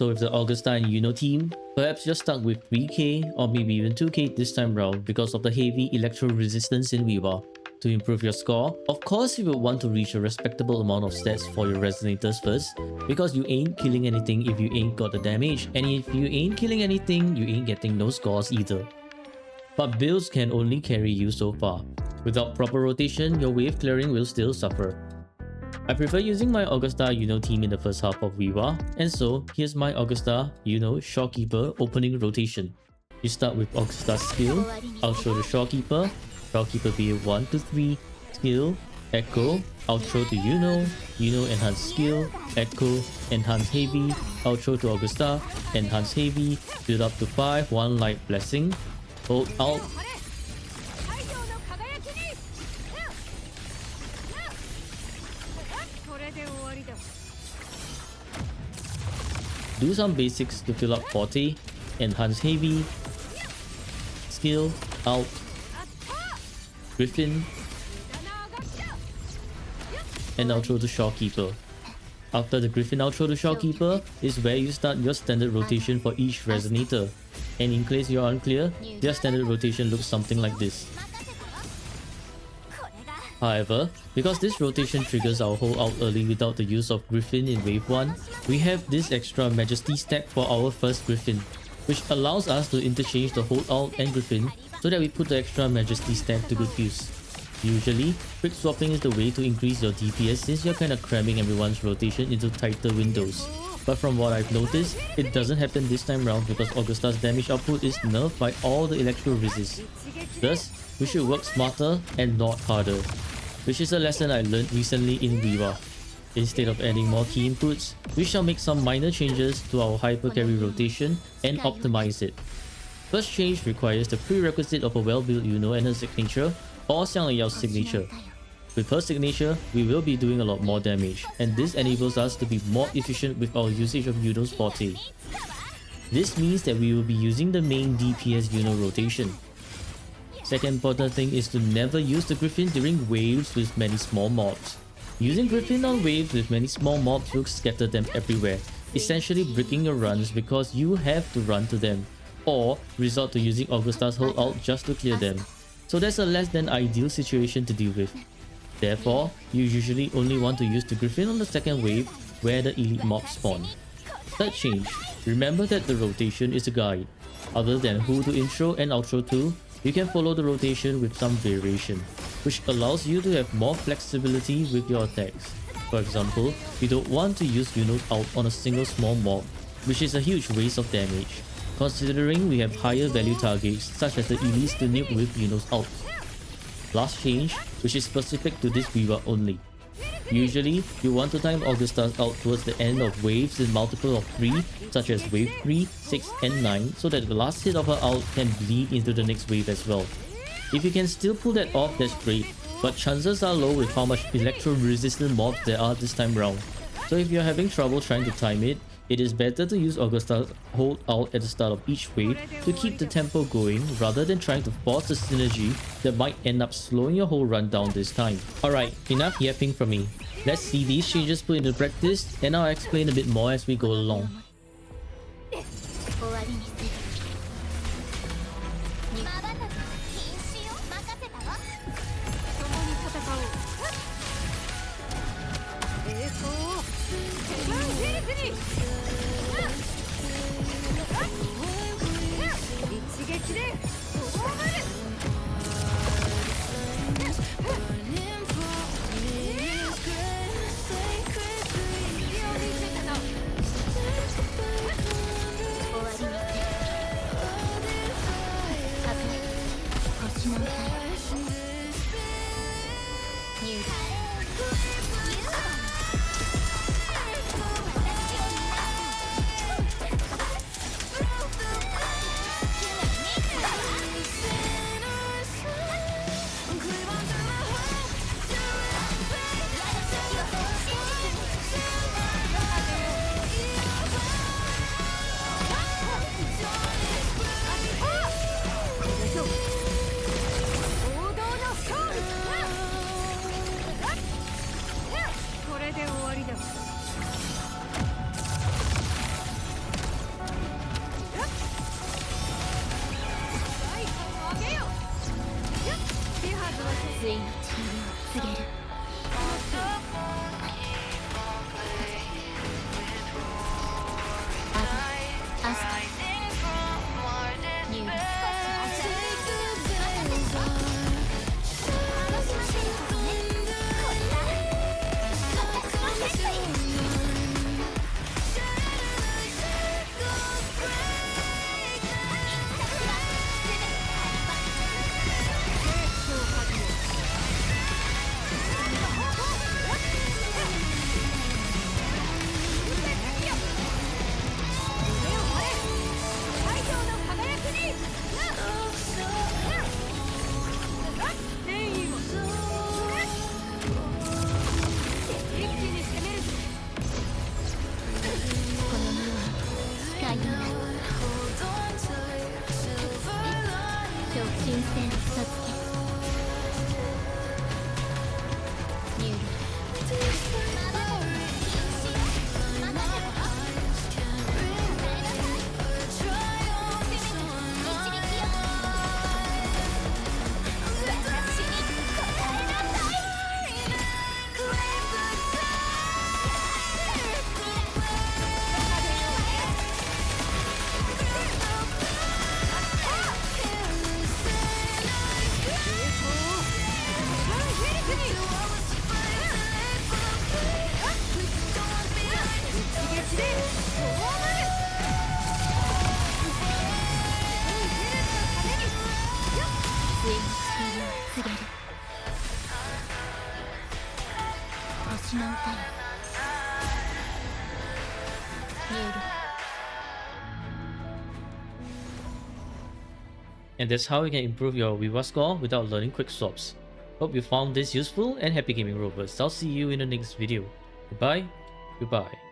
So with the Augusta and Iuno team, perhaps you're stuck with 3k or maybe even 2k this time round because of the heavy electro resistance in Whiwa. To improve your score, of course you will want to reach a respectable amount of stats for your resonators first, because you ain't killing anything if you ain't got the damage, and if you ain't killing anything, you ain't getting no scores either. But builds can only carry you so far. Without proper rotation, your wave clearing will still suffer. I prefer using my Augusta Iuno team in the first half of Whiwa, and so here's my Augusta Iuno Shorekeeper opening rotation. You start with Augusta's skill, outro to Shorekeeper, Shorekeeper be 1 to 3, skill, echo, outro to Iuno, Iuno enhance skill, echo, enhance heavy, outro to Augusta, enhance heavy, build up to 5, 1 light blessing, hold out, do some basics to fill up forte, enhance heavy, skill, out, Griffin, and outro to Shorekeeper. After the Griffin outro to Shorekeeper is where you start your standard rotation for each resonator. And in case you're unclear, their standard rotation looks something like this. However, because this rotation triggers our hold out early without the use of Griffin in wave 1, we have this extra Majesty stack for our first Griffin, which allows us to interchange the hold out and Griffin so that we put the extra Majesty stack to good use. Usually, Quickswapping is the way to increase your DPS since you're kinda cramming everyone's rotation into tighter windows. But from what I've noticed, it doesn't happen this time round because Augusta's damage output is nerfed by all the electro resists. Thus, we should work smarter and not harder, which is a lesson I learned recently in Whiwa. Instead of adding more key inputs, we shall make some minor changes to our hyper carry rotation and optimize it. First change requires the prerequisite of a well-built Iuno and her signature, or Xiang Yao's signature. With her signature, we will be doing a lot more damage, and this enables us to be more efficient with our usage of Iuno's forte. This means that we will be using the main DPS Iuno rotation. Second important thing is to never use the Griffin during waves with many small mobs. Using Griffin on waves with many small mobs will scatter them everywhere, essentially breaking your runs because you have to run to them, or resort to using Augusta's hold out just to clear them. So that's a less than ideal situation to deal with. Therefore, you usually only want to use the Griffin on the second wave where the elite mobs spawn. Third change, remember that the rotation is a guide. Other than who to intro and outro to, you can follow the rotation with some variation, which allows you to have more flexibility with your attacks. For example, you don't want to use Iuno's out on a single small mob, which is a huge waste of damage, considering we have higher value targets such as the elites to nuke with Iuno's out. Last change, which is specific to this Whiwa only. Usually, you want to time Augusta's out towards the end of waves in multiple of 3, such as wave 3, 6 and 9, so that the last hit of her out can bleed into the next wave as well. If you can still pull that off, that's great, but chances are low with how much electro-resistant mobs there are this time round. So if you're having trouble trying to time it, it is better to use Augusta's hold out at the start of each wave to keep the tempo going rather than trying to force a synergy that might end up slowing your whole run down this time. Alright, enough yapping from me. Let's see these changes put into practice, and I'll explain a bit more as we go along. いの地位を告げる。アスタニュール直進戦授けニュール星の歌よニュール And that's how you can improve your Whiwa score without learning quick swaps. Hope you found this useful and happy gaming Rovers. I'll see you in the next video. Goodbye. Goodbye.